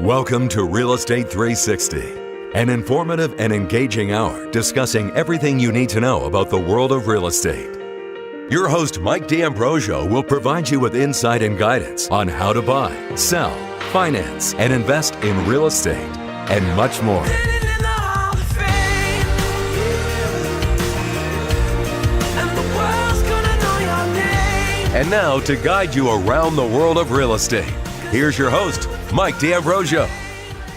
Welcome to Real Estate 360, an informative and engaging hour discussing everything you need to know about the world of real estate. Your host, Mike Ambrosio, will provide you with insight and guidance on how to buy, sell, finance, and invest in real estate, and much more. And now, to guide you around the world of real estate, here's your host, Mike D'Ambrosio.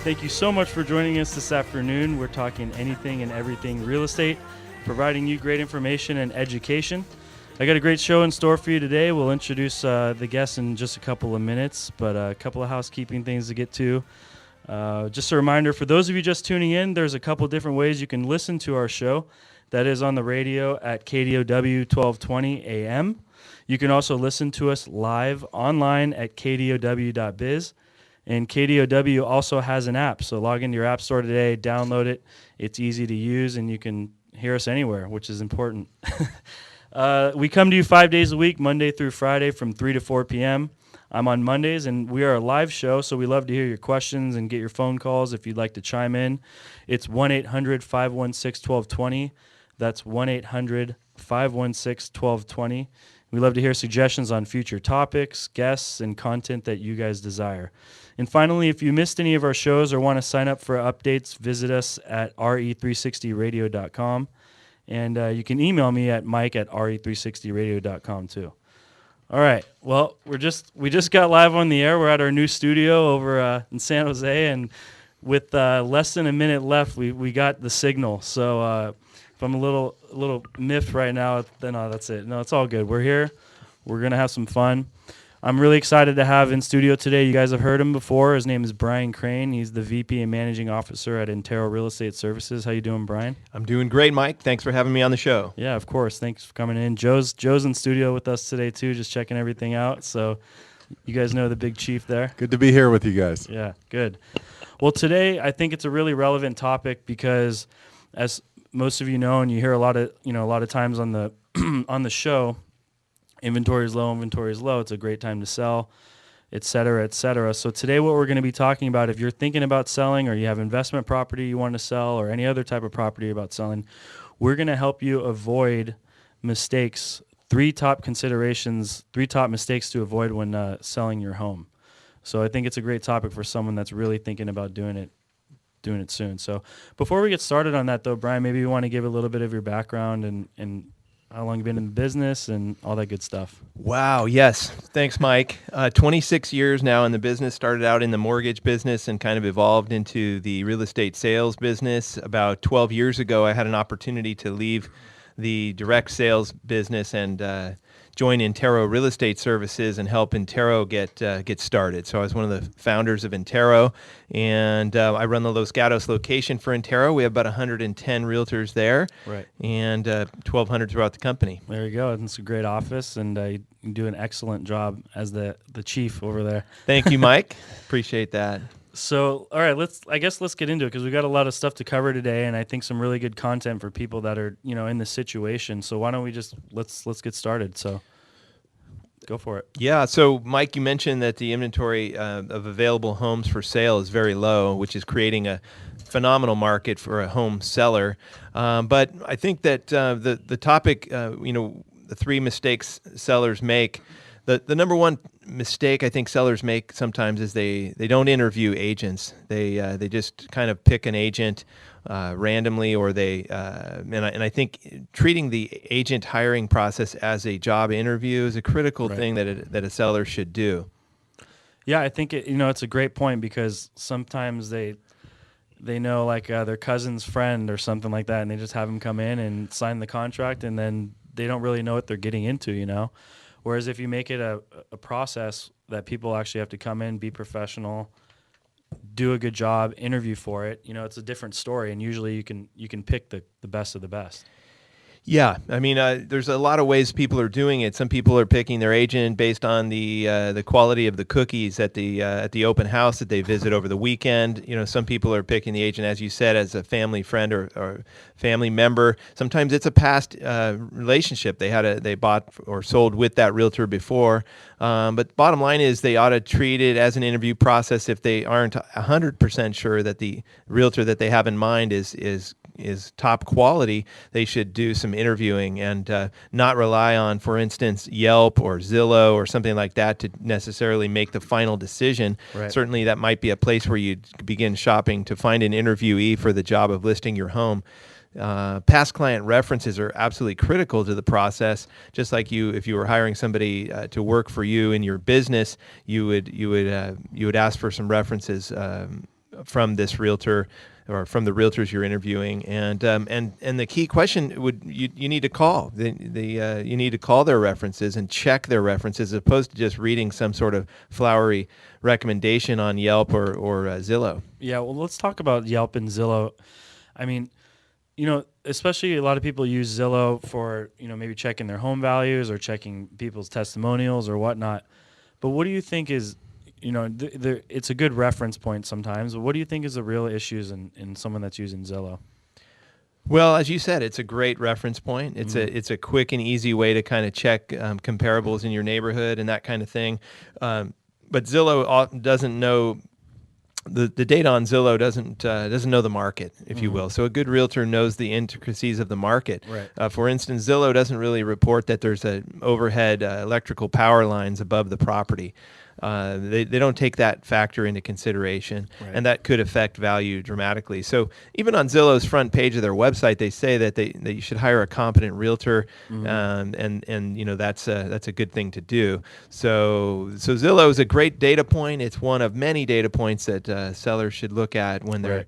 Thank you so much for joining us this afternoon. We're talking anything and everything real estate, providing you great information and education. I got a great show in store for you today. We'll introduce the guests in just a couple of minutes, but a couple of housekeeping things to get to. Just a reminder, for those of you just tuning in, there's a couple different ways you can listen to our show. That is on the radio at KDOW 1220 AM. You can also listen to us live online at kdow.biz. And KDOW also has an app, so log into your app store today, download it. It's easy to use, and you can hear us anywhere, which is important. We come to you 5 days a week, Monday through Friday from 3 to 4 p.m. I'm on Mondays, and we are a live show, so we love to hear your questions and get your phone calls if you'd like to chime in. It's 1-800-516-1220. That's 1-800-516-1220. We love to hear suggestions on future topics, guests, and content that you guys desire. And finally, if you missed any of our shows or want to sign up for updates, visit us at RE360radio.com. And you can email me at mike@re360radio.com too. All right. Well, we just got live on the air. We're at our new studio over in San Jose, and with less than a minute left, we got the signal. So if I'm a little miffed right now, then that's it. No, it's all good. We're here. We're gonna have some fun. I'm really excited to have in studio today. You guys have heard him before. His name is Brian Crane. He's the VP and Managing Officer at Intero Real Estate Services. How you doing, Brian? I'm doing great, Mike. Thanks for having me on the show. Yeah, of course. Thanks for coming in. Joe's in studio with us today too, just checking everything out. So you guys know the big chief there. Good to be here with you guys. Yeah, good. Well, today I think it's a really relevant topic because, as most of you know, and you hear a lot of times on the on the show, inventory is low. It's a great time to sell, et cetera, et cetera. So today what we're going to be talking about, if you're thinking about selling or you have investment property you want to sell or any other type of property about selling, we're going to help you avoid mistakes, three top mistakes to avoid when selling your home. So I think it's a great topic for someone that's really thinking about doing it soon. So before we get started on that though, Brian, maybe you want to give a little bit of your background and how long you've been in the business and all that good stuff. Wow, yes. Thanks, Mike. 26 years now in the business. Started out in the mortgage business and kind of evolved into the real estate sales business. About 12 years ago, I had an opportunity to leave the direct sales business and join Intero Real Estate Services and help Intero get started. So I was one of the founders of Intero, and I run the Los Gatos location for Intero. We have about 110 realtors there, Right, and 1,200 throughout the company. there you go. It's a great office, and you do an excellent job as the chief over there. Thank you, Mike. Appreciate that. So, all right, let's get into it because we got a lot of stuff to cover today, and I think some really good content for people that are in this situation. So why don't we just let's get started? So, go for it. Yeah. So, Mike, you mentioned that the inventory of available homes for sale is very low, which is creating a phenomenal market for a home seller. But I think that the topic, the three mistakes sellers make. The number one mistake I think sellers make sometimes is they don't interview agents. They just kind of pick an agent randomly, or and I think treating the agent hiring process as a job interview is a critical Right. thing that a seller should do. Yeah, I think it's a great point because sometimes they know like their cousin's friend or something like that, and they just have them come in and sign the contract, and then they don't really know what they're getting into. Whereas if you make it a process that people actually have to come in, be professional, do a good job, interview for it, it's a different story, and usually you can pick the best of the best. Yeah, I mean, there's a lot of ways people are doing it. Some people are picking their agent based on the quality of the cookies at the open house that they visit over the weekend. You know, some people are picking the agent, as you said, as a family friend or family member. Sometimes it's a past relationship. They bought or sold with that realtor before. But bottom line is they ought to treat it as an interview process. If they aren't 100% sure that the realtor that they have in mind is top quality, they should do some interviewing and not rely on, for instance, Yelp or Zillow or something like that to necessarily make the final decision. Right. Certainly that might be a place where you begin shopping to find an interviewee for the job of listing your home. Past client references are absolutely critical to the process. Just like if you were hiring somebody to work for you in your business, you would ask for some references from this realtor or from the realtors you're interviewing, and the key question you need to call you need to call their references and check their references, as opposed to just reading some sort of flowery recommendation on Yelp or Zillow. Yeah, well, let's talk about Yelp and Zillow. I mean, especially a lot of people use Zillow for, maybe checking their home values or checking people's testimonials or whatnot. But what do you think is, it's a good reference point sometimes. But what do you think is the real issues in someone that's using Zillow? Well, as you said, it's a great reference point. It's a quick and easy way to kind of check comparables in your neighborhood and that kind of thing. But Zillow doesn't know. The data on Zillow doesn't know the market, if you will. So a good realtor knows the intricacies of the market. Right. For instance, Zillow doesn't really report that there's overhead electrical power lines above the property. They don't take that factor into consideration, right. And that could affect value dramatically. So even on Zillow's front page of their website, they say that you should hire a competent realtor, and that's a good thing to do. So Zillow is a great data point. It's one of many data points that sellers should look at when they're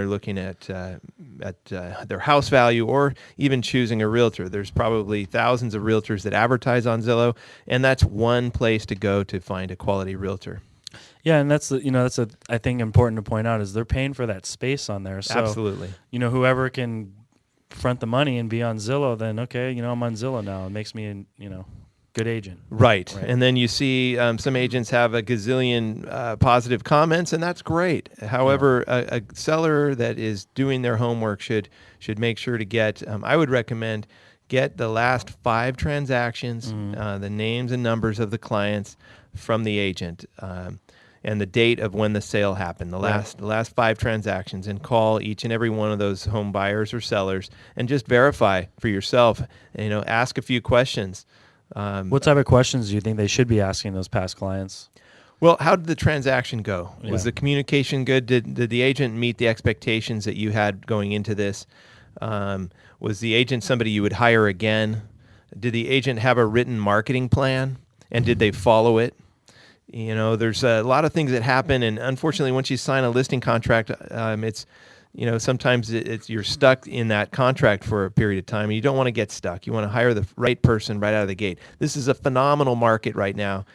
looking at their house value or even choosing a realtor. There's probably thousands of realtors that advertise on Zillow, and that's one place to go to find a quality realtor. Yeah, and that's I think important to point out is they're paying for that space on there. So, absolutely. Whoever can front the money and be on Zillow, then okay, I'm on Zillow now. It makes me good agent. Right. And then you see some agents have a gazillion positive comments, and that's great. However, a seller that is doing their homework should make sure to get, I would recommend, get the last 5 transactions, the names and numbers of the clients from the agent, and the date of when the sale happened, the last 5 transactions, and call each and every one of those home buyers or sellers and just verify for yourself, ask a few questions. What type of questions do you think they should be asking those past clients? Well, how did the transaction go? Yeah. Was the communication good? Did the agent meet the expectations that you had going into this? Was the agent somebody you would hire again? Did the agent have a written marketing plan, and did they follow it? There's a lot of things that happen, and unfortunately, once you sign a listing contract, it's sometimes you're stuck in that contract for a period of time, and you don't want to get stuck. You want to hire the right person right out of the gate. This is a phenomenal market right now.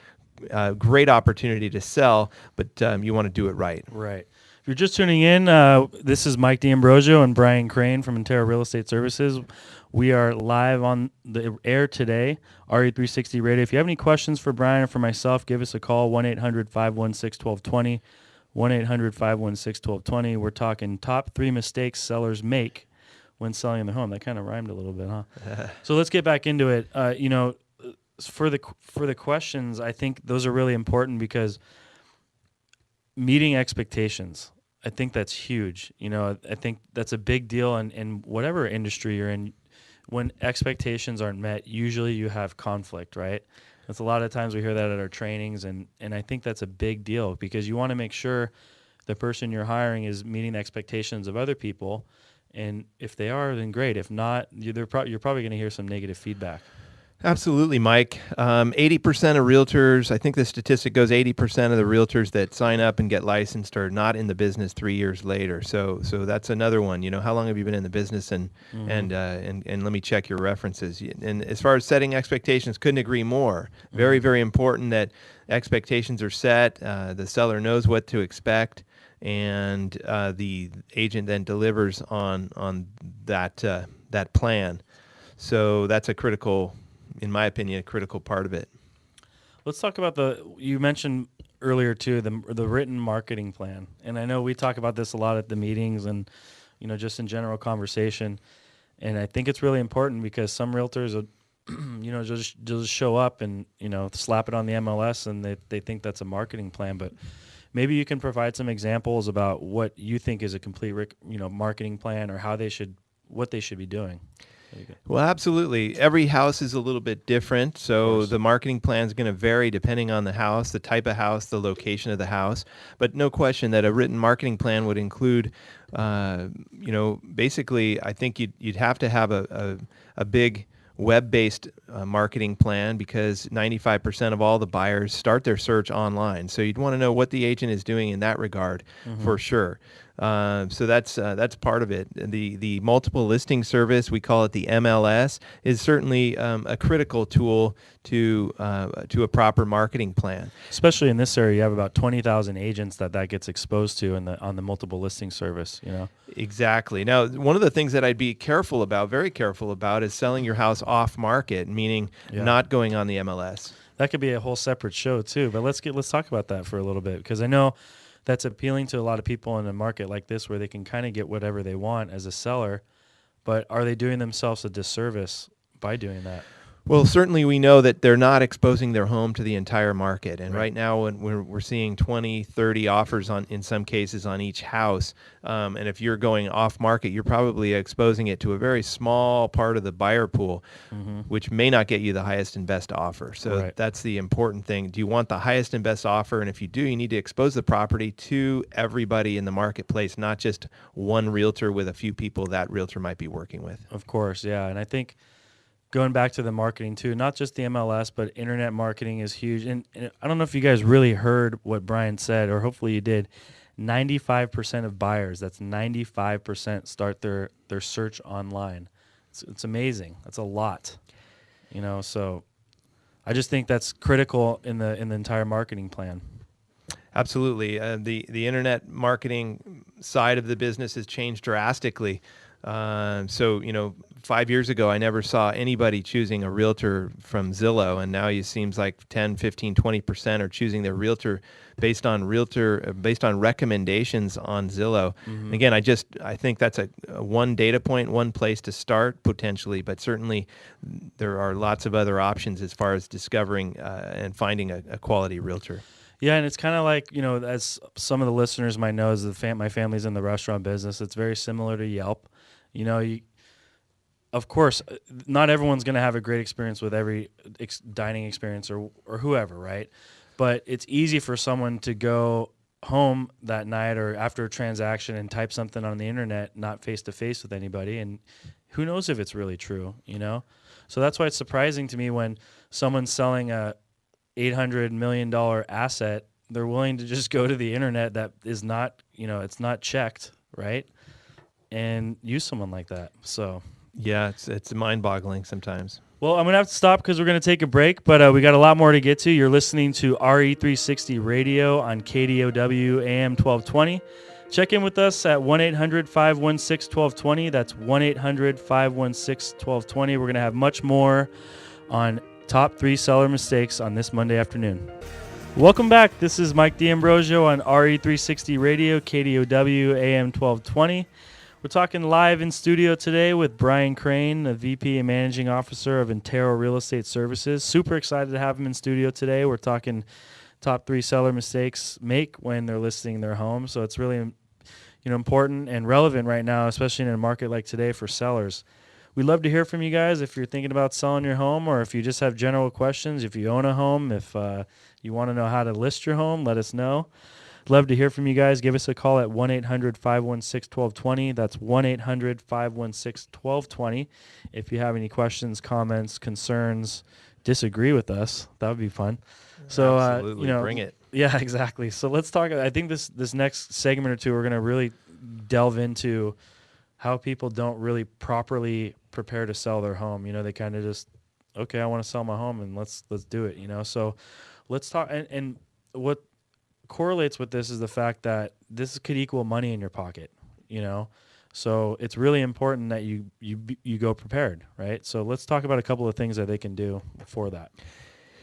Great opportunity to sell, but you want to do it right. Right. If you're just tuning in, this is Mike D'Ambrosio and Brian Crane from Intera Real Estate Services. We are live on the air today, RE360 Radio. If you have any questions for Brian or for myself, give us a call, 1-800-516-1220. 1-800-516-1220. We're talking top 3 mistakes sellers make when selling their home. That kind of rhymed a little bit, huh? So let's get back into it. For the questions, I think those are really important because meeting expectations, I think that's huge. I think that's a big deal in whatever industry you're in. When expectations aren't met, usually you have conflict, right? That's a lot of times we hear that at our trainings, and I think that's a big deal because you want to make sure the person you're hiring is meeting the expectations of other people, and if they are, then great. If not, you're probably going to hear some negative feedback. Absolutely, Mike. 80% of realtors, I think the statistic goes 80% of the realtors that sign up and get licensed are not in the business 3 years later. So that's another one. How long have you been in the business, and let me check your references. And as far as setting expectations, couldn't agree more. Very, very important that expectations are set. The seller knows what to expect, and the agent then delivers on that plan. So that's a critical, in my opinion, a critical part of it. Let's talk about you mentioned earlier too, the written marketing plan. And I know we talk about this a lot at the meetings and, just in general conversation. And I think it's really important because some realtors will, just show up and, slap it on the MLS and they think that's a marketing plan. But maybe you can provide some examples about what you think is a complete, marketing plan or what they should be doing. Well, absolutely. Every house is a little bit different, so the marketing plan is going to vary depending on the house, the type of house, the location of the house. But no question that a written marketing plan would include, basically, I think you'd have to have a big web-based marketing plan because 95% of all the buyers start their search online. So you'd want to know what the agent is doing in that regard for sure. So that's part of it. The multiple listing service, we call it the MLS, is certainly a critical tool to a proper marketing plan. Especially in this area, you have about 20,000 agents that gets exposed to on the multiple listing service. Exactly. Now, one of the things that I'd be very careful about, is selling your house off market, meaning not going on the MLS. That could be a whole separate show too. But let's talk about that for a little bit because I know that's appealing to a lot of people in a market like this where they can kind of get whatever they want as a seller, but are they doing themselves a disservice by doing that? Well, certainly we know that they're not exposing their home to the entire market. And right now when we're seeing 20, 30 offers in some cases on each house. And if you're going off market, you're probably exposing it to a very small part of the buyer pool, which may not get you the highest and best offer. So that's the important thing. Do you want the highest and best offer? And if you do, you need to expose the property to everybody in the marketplace, not just one realtor with a few people that realtor might be working with. Of course, yeah. And I think going back to the marketing too, not just the MLS, but internet marketing is huge. And I don't know if you guys really heard what Brian said, or hopefully you did. 95% of buyers, that's 95%, start their search online. It's amazing. That's a lot. So I just think that's critical in the entire marketing plan. Absolutely. The internet marketing side of the business has changed drastically. So 5 years ago, I never saw anybody choosing a realtor from Zillow, and now it seems like 10, 15, 20% are choosing their realtor based on recommendations on Zillow. Again, I think that's a one data point, one place to start potentially, but certainly there are lots of other options as far as discovering and finding a quality realtor. Yeah, and it's kind of like, as some of the listeners might know, as my family's in the restaurant business, it's very similar to Yelp. Of course, not everyone's going to have a great experience with every dining experience or whoever, right? But it's easy for someone to go home that night or after a transaction and type something on the internet, not face-to-face with anybody, and who knows if it's really true, So that's why it's surprising to me when someone's selling a $800 million asset, they're willing to just go to the internet that is not, it's not checked, right? And use someone like that. So yeah, it's mind-boggling sometimes. Well, I'm going to have to stop because we're going to take a break, but we got a lot more to get to. You're listening to RE360 Radio on KDOW AM 1220. Check in with us at 1-800-516-1220. That's 1-800-516-1220. We're going to have much more on top 3 seller mistakes on this Monday afternoon. Welcome back. This is Mike D'Ambrosio on RE360 Radio, KDOW AM 1220. We're talking live in studio today with Brian Crane, the VP and Managing Officer of Intero Real Estate Services. Super excited to have him in studio today. We're talking top 3 seller mistakes make when they're listing their home. So it's really important and relevant right now, especially in a market like today for sellers. We'd love to hear from you guys if you're thinking about selling your home or if you just have general questions. If you own a home, if you want to know how to list your home, let us know. Love to hear from you guys. Give us a call at 1-800-516-1220. That's 1-800-516-1220. If you have any questions, comments, concerns, disagree with us, that would be fun. So, absolutely, bring it. Yeah, exactly. So let's talk. I think this next segment or two, we're going to really delve into how people don't really properly prepare to sell their home. They kind of just, okay, I want to sell my home and let's do it. So let's talk. And what correlates with this is the fact that this could equal money in your pocket. So it's really important that you go prepared, right? So let's talk about a couple of things that they can do for that.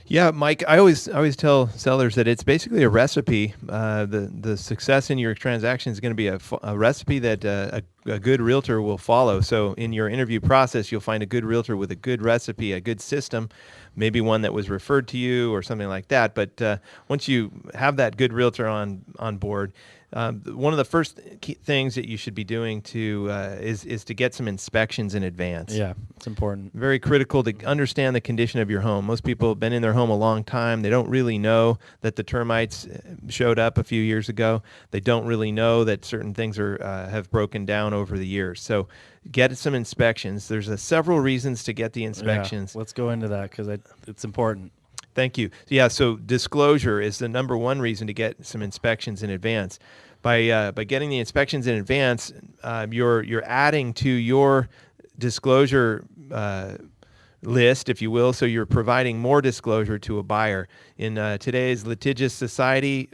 Yeah, Mike, I always tell sellers that it's basically a recipe. The success in your transaction is going to be a recipe that a good realtor will follow. So in your interview process, you'll find a good realtor with a good recipe, a good system, maybe one that was referred to you or something like that. But once you have that good realtor on board, one of the first key things that you should be doing is to get some inspections in advance. Yeah, it's important. Very critical to understand the condition of your home. Most people have been in their home a long time. They don't really know that the termites showed up a few years ago. They don't really know that certain things have broken down over the years. So get some inspections. There's several reasons to get the inspections. Yeah, let's go into that because it's important. Thank you. Yeah, so disclosure is the number one reason to get some inspections in advance. By getting the inspections in advance, you're adding to your disclosure list, if you will. So you're providing more disclosure to a buyer. In today's litigious society,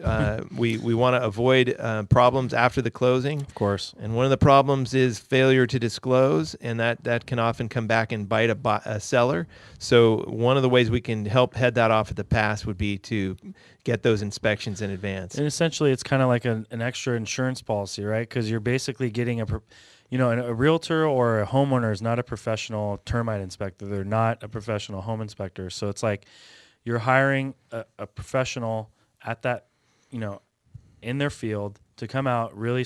we want to avoid problems after the closing. Of course. And one of the problems is failure to disclose, and that can often come back and bite a seller. So one of the ways we can help head that off at the pass would be to get those inspections in advance. And essentially, it's kind of like an extra insurance policy, right? Because you're basically getting a realtor or a homeowner is not a professional termite inspector. They're not a professional home inspector. So it's like you're hiring a professional at that, in their field to come out really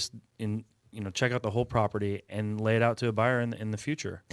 check out the whole property and lay it out to a buyer in the future.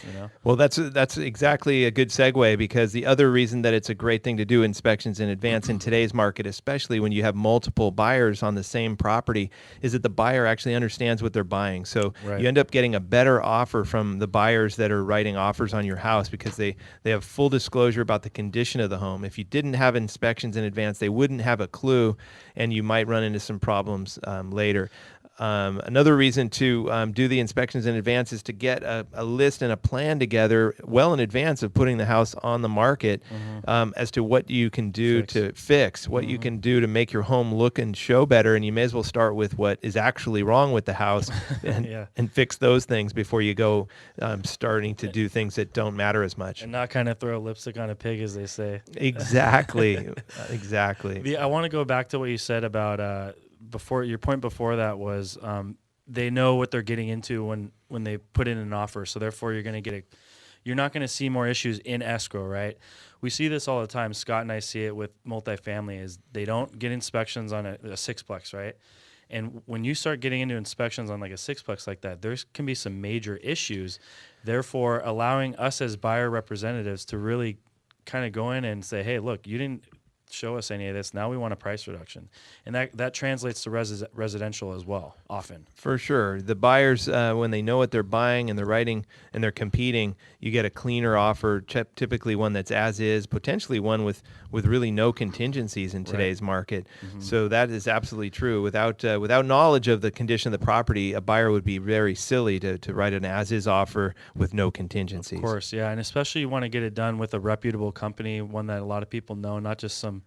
Well, that's exactly a good segue, because the other reason that it's a great thing to do inspections in advance in today's market, especially when you have multiple buyers on the same property, is that the buyer actually understands what they're buying. So Right. You end up getting a better offer from the buyers that are writing offers on your house, because they have full disclosure about the condition of the home. If you didn't have inspections in advance, they wouldn't have a clue, and you might run into some problems later. Another reason to do the inspections in advance is to get a list and a plan together well in advance of putting the house on the market, as to what you can do to fix, what you can do to make your home look and show better. And you may as well start with what is actually wrong with the house and fix those things before you go starting to do things that don't matter as much. And not kind of throw lipstick on a pig, as they say. Exactly. Exactly. I want to go back to what you said about your point before that was they know what they're getting into when they put in an offer. So therefore, you're not going to see more issues in escrow, right? We see this all the time. Scott and I see it with multifamily. Is they don't get inspections on a sixplex, right? And when you start getting into inspections on like a sixplex like that, there can be some major issues. Therefore, allowing us as buyer representatives to really kind of go in and say, hey, look, you didn't show us any of this. Now we want a price reduction. And that translates to residential as well, often. For sure. The buyers, when they know what they're buying and they're writing and they're competing, you get a cleaner offer, typically one that's as is, potentially one with really no contingencies in today's market. Mm-hmm. So that is absolutely true. Without knowledge of the condition of the property, a buyer would be very silly to write an as-is offer with no contingencies. Of course, yeah. And especially you want to get it done with a reputable company, one that a lot of people know, not just some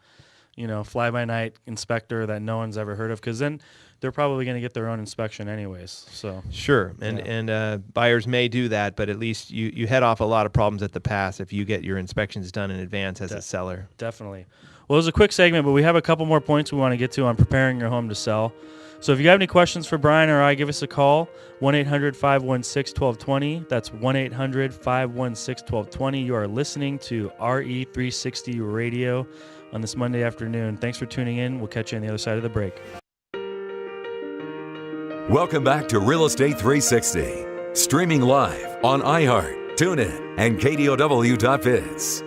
fly-by-night inspector that no one's ever heard of, because then they're probably going to get their own inspection anyways. So sure, and buyers may do that, but at least you head off a lot of problems at the pass if you get your inspections done in advance as a seller. Definitely. Well, it was a quick segment, but we have a couple more points we want to get to on preparing your home to sell. So if you have any questions for Brian or I, give us a call, 1-800-516-1220. That's 1-800-516-1220. You are listening to RE360 Radio on this Monday afternoon. Thanks for tuning in. We'll catch you on the other side of the break. Welcome back to Real Estate 360, streaming live on iHeart, TuneIn, and KDOW.biz.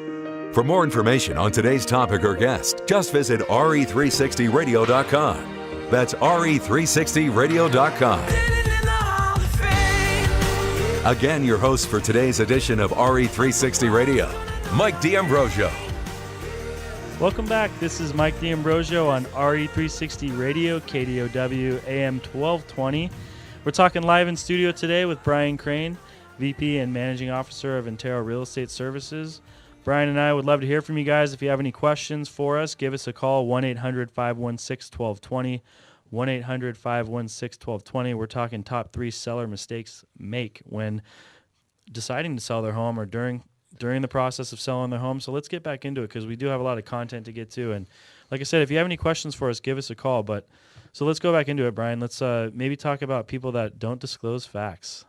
For more information on today's topic or guest, just visit RE360Radio.com. That's RE360Radio.com. Again, your host for today's edition of RE360 Radio, Mike D'Ambrosio. Welcome back. This is Mike D'Ambrosio on RE360 Radio, KDOW AM 1220. We're talking live in studio today with Brian Crane, VP and Managing Officer of Intero Real Estate Services. Brian and I would love to hear from you guys. If you have any questions for us, give us a call, 1-800-516-1220, 1-800-516-1220. We're talking top 3 seller mistakes make when deciding to sell their home or during the process of selling their home. So let's get back into it because we do have a lot of content to get to. And like I said, if you have any questions for us, give us a call. But so let's go back into it, Brian. Let's maybe talk about people that don't disclose facts.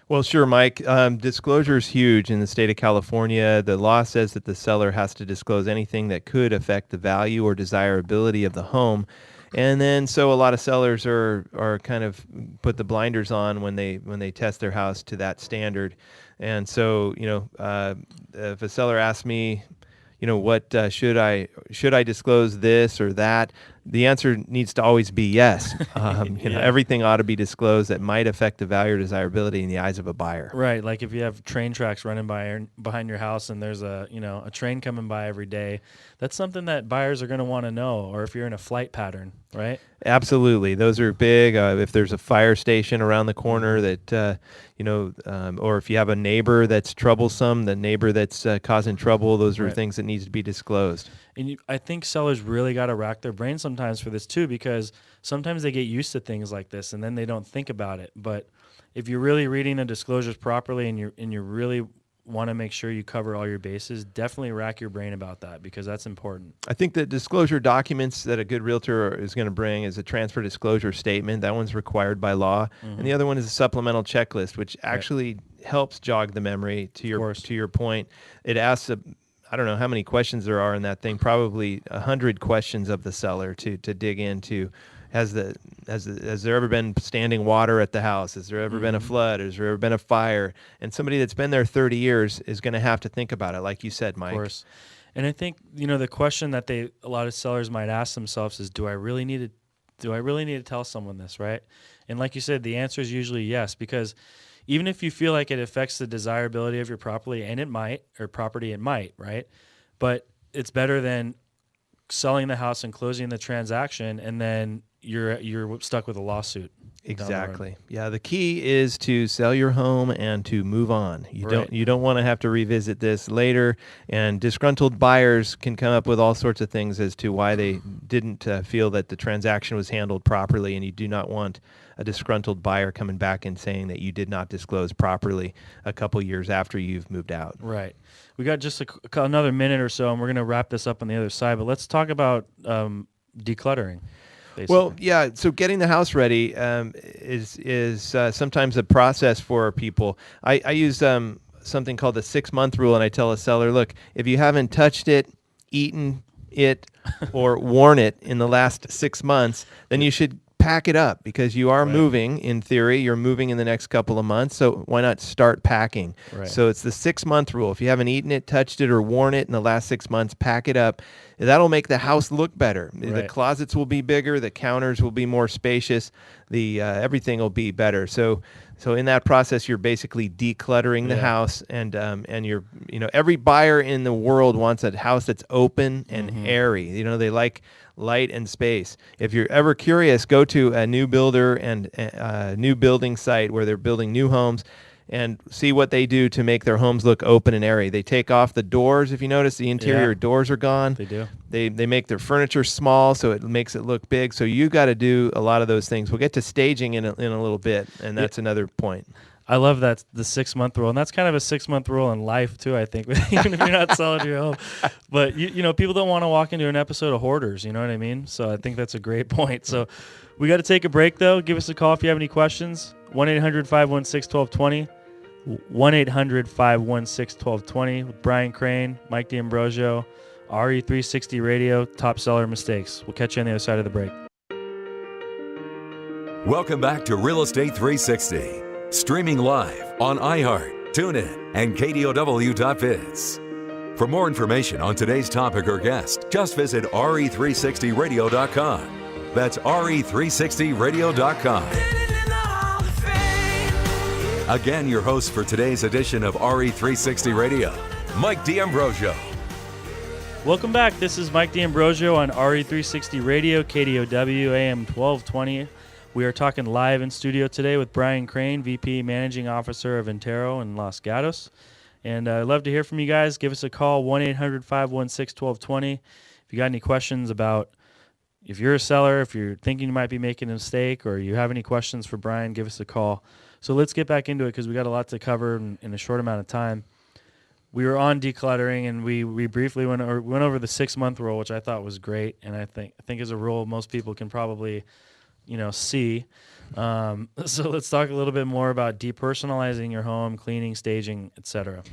Well, sure, Mike. Disclosure is huge in the state of California. The law says that the seller has to disclose anything that could affect the value or desirability of the home. And then so a lot of sellers are kind of put the blinders on when they test their house to that standard. And so, if a seller asks me, what should I disclose this or that? The answer needs to always be yes. Everything ought to be disclosed that might affect the value or desirability in the eyes of a buyer. Right, like if you have train tracks running behind your house and there's a train coming by every day, that's something that buyers are going to want to know. Or if you're in a flight pattern, right? Absolutely, those are big. If there's a fire station around the corner that or if you have a neighbor that's troublesome, the neighbor that's causing trouble, those are things that needs to be disclosed. And I think sellers really got to rack their brain sometimes for this too, because sometimes they get used to things like this and then they don't think about it. But if you're really reading the disclosures properly and you really want to make sure you cover all your bases, definitely rack your brain about that because that's important. I think the disclosure documents that a good realtor is going to bring is a transfer disclosure statement. That one's required by law. Mm-hmm. And the other one is a supplemental checklist, which actually helps jog the memory to your point. It asks I don't know how many questions there are in that thing, probably 100 questions of the seller to dig into. Has there ever been standing water at the house? Has there ever been a flood? Has there ever been a fire? And somebody that's been there 30 years is going to have to think about it, like you said, Mike. Of course. And I think, the question that a lot of sellers might ask themselves is, do I really need to tell someone this, right? And like you said, the answer is usually yes, because even if you feel like it affects the desirability of your property, and it might, right? But it's better than selling the house and closing the transaction, and then you're stuck with a lawsuit. Exactly. Yeah, the key is to sell your home and to move on. You don't want to have to revisit this later, and disgruntled buyers can come up with all sorts of things as to why they didn't feel that the transaction was handled properly, and you do not want a disgruntled buyer coming back and saying that you did not disclose properly a couple years after you've moved out. Right. We got just another minute or so, and we're going to wrap this up on the other side, but let's talk about decluttering. Basically. Well, yeah. So getting the house ready is sometimes a process for people. I use something called the 6-month rule, and I tell a seller, look, if you haven't touched it, eaten it, or worn it in the last 6 months, then you should pack it up because you are moving. In theory, you're moving in the next couple of months, so why not start packing? Right. So it's the 6-month rule. If you haven't eaten it, touched it, or worn it in the last 6 months, pack it up. That'll make the house look better. Right. The closets will be bigger, the counters will be more spacious, the everything will be better. So in that process, you're basically decluttering the house, and you're every buyer in the world wants a house that's open and airy. They like light and space. If you're ever curious, go to a new builder and a new building site where they're building new homes and see what they do to make their homes look open and airy. They take off the doors. If you notice, the interior doors are gone. They do. They make their furniture small, so it makes it look big. So you got to do a lot of those things. We'll get to staging in a little bit, and that's another point. I love that, the 6-month rule, and that's kind of a 6-month rule in life too, I think, even if you're not selling your home. But people don't want to walk into an episode of Hoarders, you know what I mean? So I think that's a great point. So we got to take a break though. Give us a call if you have any questions. 1-800-516-1220. 1-800-516-1220 with Brian Crane, Mike D'Ambrosio, RE360 Radio, Top Seller Mistakes. We'll catch you on the other side of the break. Welcome back to Real Estate 360. Streaming live on iHeart, TuneIn, and KDOW.biz. For more information on today's topic or guest, just visit RE360Radio.com. That's RE360Radio.com. Again, your host for today's edition of RE360 Radio, Mike D'Ambrosio. Welcome back. This is Mike D'Ambrosio on RE360 Radio, KDOW, AM 1220. We are talking live in studio today with Brian Crane, VP Managing Officer of Intero in Los Gatos. And I'd love to hear from you guys. Give us a call, 1-800-516-1220. If you got any questions about if you're a seller, if you're thinking you might be making a mistake, or you have any questions for Brian, give us a call. So let's get back into it because we got a lot to cover in a short amount of time. We were on decluttering, and we briefly went over the 6-month rule, which I thought was great, and I think is a rule most people can probably, see. So let's talk a little bit more about depersonalizing your home, cleaning, staging, etc.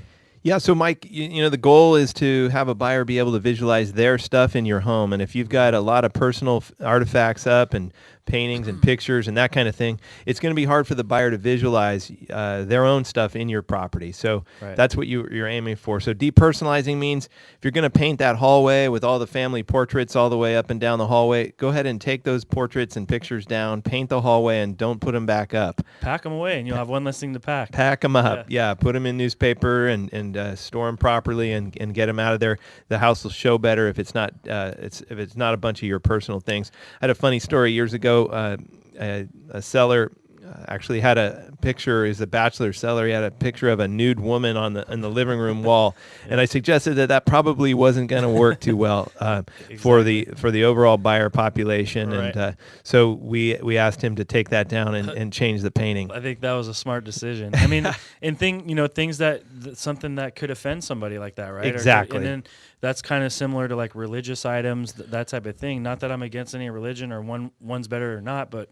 Yeah, so Mike, the goal is to have a buyer be able to visualize their stuff in your home. And if you've got a lot of personal artifacts up and paintings and pictures and that kind of thing, it's going to be hard for the buyer to visualize their own stuff in your property. So that's what you're aiming for. So depersonalizing means if you're going to paint that hallway with all the family portraits all the way up and down the hallway, go ahead and take those portraits and pictures down, paint the hallway, and don't put them back up. Pack them away, and you'll have one less thing to pack. Pack them up. Yeah, put them in newspaper and store them properly and get them out of there. The house will show better if it's not if it's not a bunch of your personal things. I had a funny story years ago. A seller actually had a picture. He's a bachelor seller. He had a picture of a nude woman on the living room wall, and I suggested that probably wasn't going to work too well for the overall buyer population. Right. And so we asked him to take that down and change the painting. I think that was a smart decision. I mean, and things that something that could offend somebody like that, right? Exactly. And then that's kind of similar to like religious items, that type of thing. Not that I'm against any religion or one's better or not, but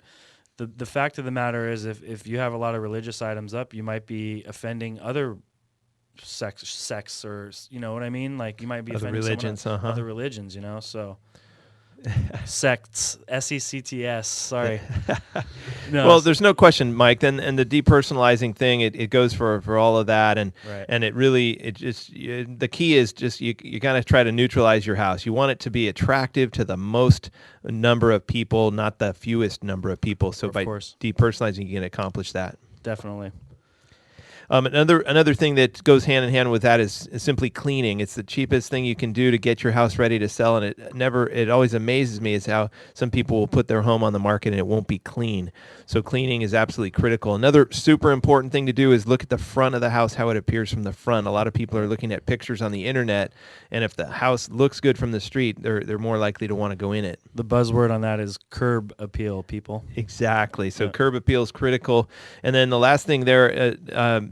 the fact of the matter is if you have a lot of religious items up, you might be offending other sects or, you know what I mean? Like you might be offending other religions, so... Sects, S-E-C-T-S, sorry. No. Well, there's no question, Mike. And the depersonalizing thing, it goes for all of that, and it really the key is just you kind of try to neutralize your house. You want it to be attractive to the most number of people, not the fewest number of people. So by depersonalizing, you can accomplish that. Definitely. Another thing that goes hand in hand with that is simply cleaning. It's the cheapest thing you can do to get your house ready to sell, and it always amazes me is how some people will put their home on the market and it won't be clean. So cleaning is absolutely critical. Another super important thing to do is look at the front of the house, how it appears from the front. A lot of people are looking at pictures on the internet, and if the house looks good from the street, they're more likely to want to go in it. The buzzword on that is curb appeal, people. Exactly. So curb appeal is critical. And then the last thing there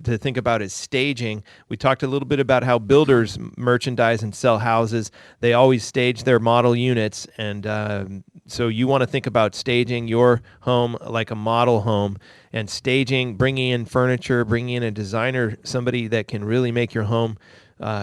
to think about is staging. We talked a little bit about how builders merchandise and sell houses. They always stage their model units, and so you want to think about staging your home like a model home, and staging, bringing in furniture, bringing in a designer, somebody that can really make your home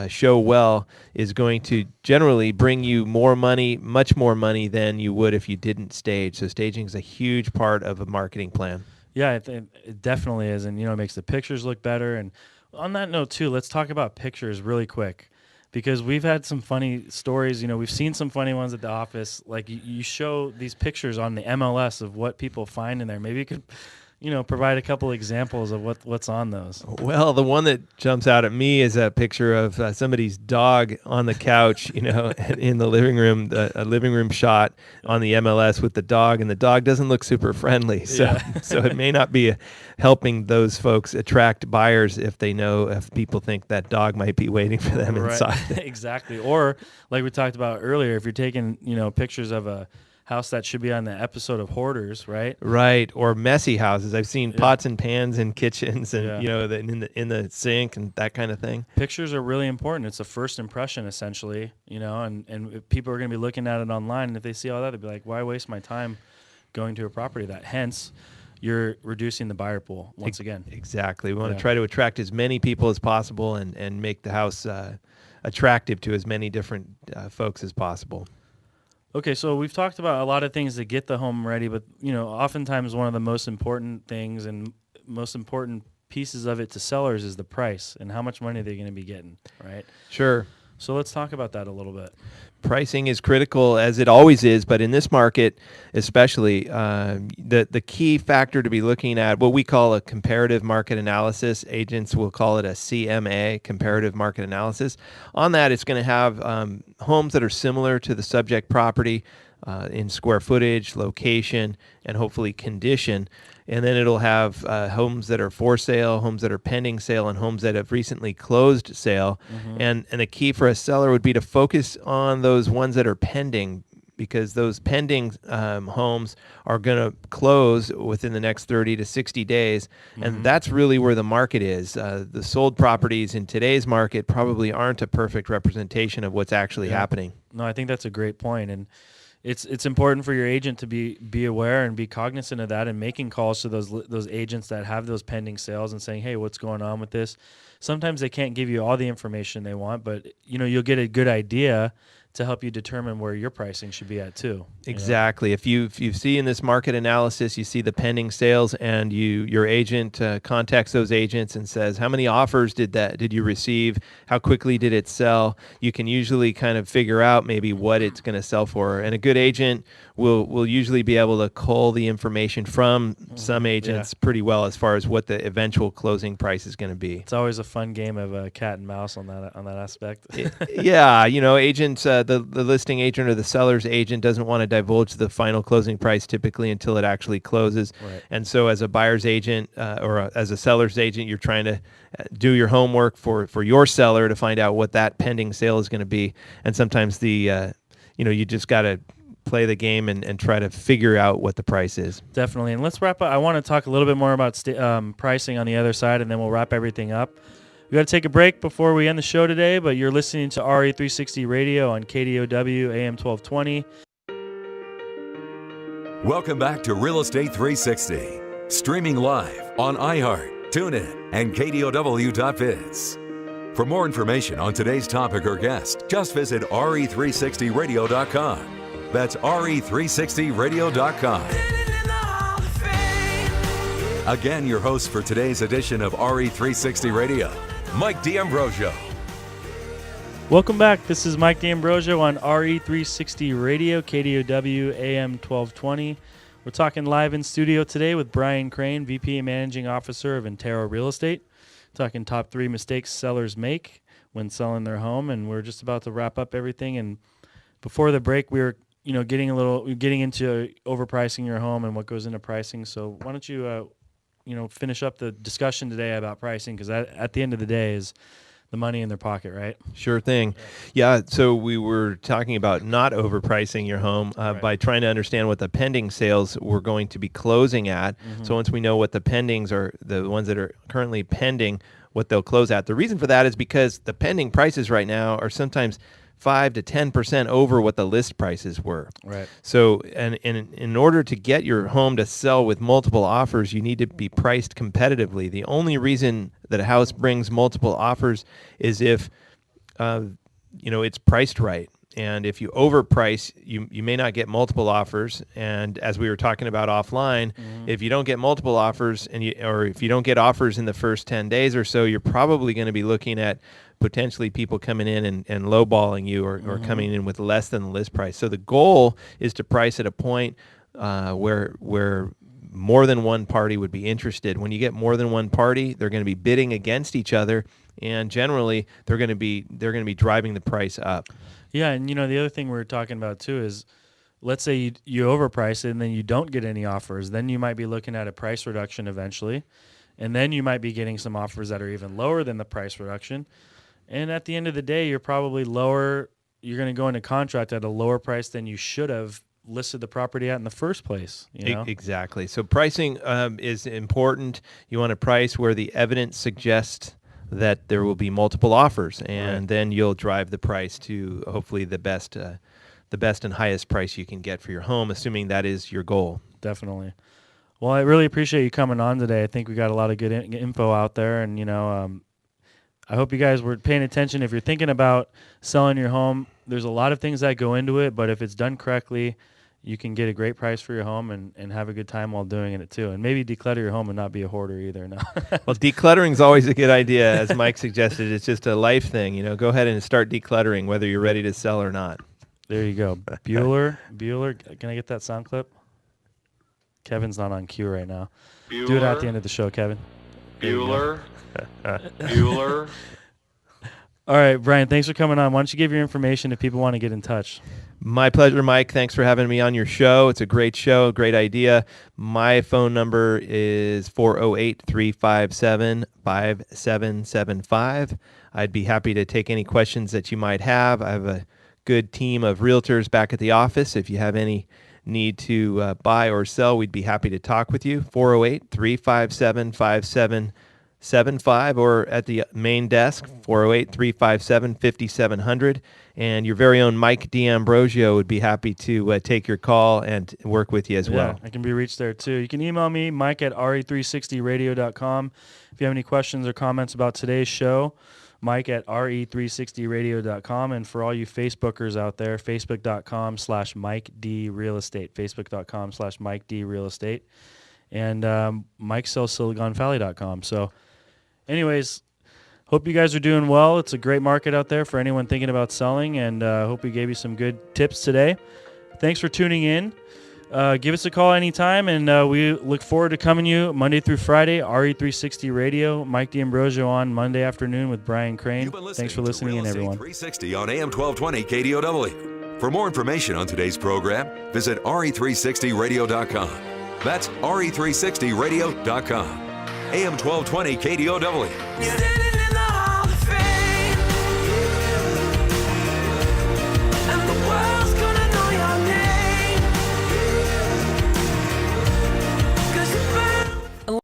show well, is going to generally bring you more money, much more money than you would if you didn't stage. So staging is a huge part of a marketing plan. Yeah, it definitely is, and it makes the pictures look better. And on that note too, let's talk about pictures really quick, because we've had some funny stories. We've seen some funny ones at the office. Like you show these pictures on the MLS of what people find in there. Maybe you could, provide a couple examples of what's on those. Well, the one that jumps out at me is a picture of somebody's dog on the couch, in the living room, a living room shot on the MLS with the dog, and the dog doesn't look super friendly. So, so it may not be helping those folks attract buyers if people think that dog might be waiting for them inside. Exactly. Or like we talked about earlier, if you're taking, pictures of a house that should be on the episode of Hoarders, right? Right, or messy houses. I've seen pots and pans in kitchens, and in the sink and that kind of thing. Pictures are really important. It's a first impression, essentially, and if people are going to be looking at it online, and if they see all that, they'll be like, "Why waste my time going to a property that?" Hence, you're reducing the buyer pool once again. Exactly. We want to try to attract as many people as possible and make the house attractive to as many different folks as possible. Okay, so we've talked about a lot of things to get the home ready, but oftentimes one of the most important things and most important pieces of it to sellers is the price and how much money they're going to be getting, right? Sure. So let's talk about that a little bit. Pricing is critical, as it always is, but in this market especially, the key factor to be looking at, what we call a comparative market analysis. Agents will call it a CMA, comparative market analysis. On that, it's going to have homes that are similar to the subject property in square footage, location, and hopefully condition. And then it'll have homes that are for sale, homes that are pending sale, and homes that have recently closed sale. Mm-hmm. And the key for a seller would be to focus on those ones that are pending, because those pending homes are going to close within the next 30 to 60 days. And that's really where the market is. The sold properties in today's market probably aren't a perfect representation of what's actually happening. No, I think that's a great point. And it's important for your agent to be aware and be cognizant of that, and making calls to those agents that have those pending sales and saying, hey, what's going on with this? Sometimes they can't give you all the information they want, but you'll get a good idea to help you determine where your pricing should be at too. Exactly. If you see in this market analysis, you see the pending sales, and your agent contacts those agents and says, how many offers did you receive? How quickly did it sell? You can usually kind of figure out maybe what it's going to sell for. And a good agent will usually be able to cull the information from some agents pretty well as far as what the eventual closing price is going to be. It's always a fun game of cat and mouse on that aspect. Yeah, agents, the listing agent or the seller's agent doesn't want to divulge the final closing price typically until it actually closes. Right. And so as a buyer's agent as a seller's agent, you're trying to do your homework for your seller to find out what that pending sale is going to be. And sometimes you just got to play the game and try to figure out what the price is. Definitely. And let's wrap up. I want to talk a little bit more about pricing on the other side, and then we'll wrap everything up. We got to take a break before we end the show today, but you're listening to RE360 Radio on KDOW AM 1220. Welcome back to Real Estate 360, streaming live on iHeart, TuneIn, and KDOW.biz. For more information on today's topic or guest, just visit RE360Radio.com. That's RE360Radio.com. Again, your host for today's edition of RE360 Radio, Mike D'Ambrosio. Welcome back. This is Mike D'Ambrosio on RE360 Radio, KDOW AM 1220. We're talking live in studio today with Brian Crane, VP and Managing Officer of Antero Real Estate. Talking top 3 mistakes sellers make when selling their home, and we're just about to wrap up everything. And before the break, we were getting into overpricing your home and what goes into pricing. So why don't you finish up the discussion today about pricing, because at the end of the day is the money in their pocket, right? Sure thing. Yeah, so we were talking about not overpricing your home by trying to understand what the pending sales we're going to be closing at. So once we know what the pendings are, the ones that are currently pending, what they'll close at. The reason for that is because the pending prices right now are sometimes 5 to 10% over what the list prices were. Right. So, and in order to get your home to sell with multiple offers, you need to be priced competitively. The only reason that a house brings multiple offers is if, it's priced right. And if you overprice, you may not get multiple offers. And as we were talking about offline, if you don't get multiple offers or if you don't get offers in the first 10 days or so, you're probably going to be looking at potentially people coming in and lowballing you or coming in with less than the list price. So the goal is to price at a point where more than one party would be interested. When you get more than one party, they're going to be bidding against each other, and generally they're going to be driving the price up. Yeah, and the other thing we're talking about too is, let's say you overprice it and then you don't get any offers. Then you might be looking at a price reduction eventually, and then you might be getting some offers that are even lower than the price reduction. And at the end of the day, you're probably lower. You're going to go into contract at a lower price than you should have listed the property at in the first place. Exactly. So pricing is important. You want to price where the evidence suggests that there will be multiple offers, and then you'll drive the price to hopefully the best and highest price you can get for your home, assuming that is your goal. Definitely. Well, I really appreciate you coming on today. I think we got a lot of good info out there, and I hope you guys were paying attention. If you're thinking about selling your home, there's a lot of things that go into it, but if it's done correctly, you can get a great price for your home and have a good time while doing it too. And maybe declutter your home and not be a hoarder either. No. Well, decluttering is always a good idea. As Mike suggested, it's just a life thing. Go ahead and start decluttering whether you're ready to sell or not. There you go. Bueller. Can I get that sound clip? Kevin's not on cue right now. Bueller. Do it at the end of the show, Kevin. Bueller. Bueller. All right, Brian, thanks for coming on. Why don't you give your information if people want to get in touch? My pleasure, Mike. Thanks for having me on your show. It's a great show, great idea. My phone number is 408-357-5775. I'd be happy to take any questions that you might have. I have a good team of realtors back at the office. If you have any need to buy or sell, we'd be happy to talk with you. 408-357-5775 or at the main desk, 408-357-5700. And your very own Mike D'Ambrosio would be happy to take your call and work with you as well. I can be reached there too. You can email me, Mike at RE360radio.com. If you have any questions or comments about today's show, Mike at RE360radio.com. And for all you Facebookers out there, Facebook.com/Mike D Real Estate. Facebook.com/Mike D Real Estate. And Mike sells SiliconValley.com. So, anyways, hope you guys are doing well. It's a great market out there for anyone thinking about selling, and hope we gave you some good tips today. Thanks for tuning in. Give us a call anytime, and we look forward to coming to you Monday through Friday, RE360 Radio. Mike D'Ambrosio on Monday afternoon with Brian Crane. Thanks for listening in, everyone. 360 on AM 1220 KDOW. For more information on today's program, visit RE360radio.com. That's RE360radio.com. AM 1220 KDOW.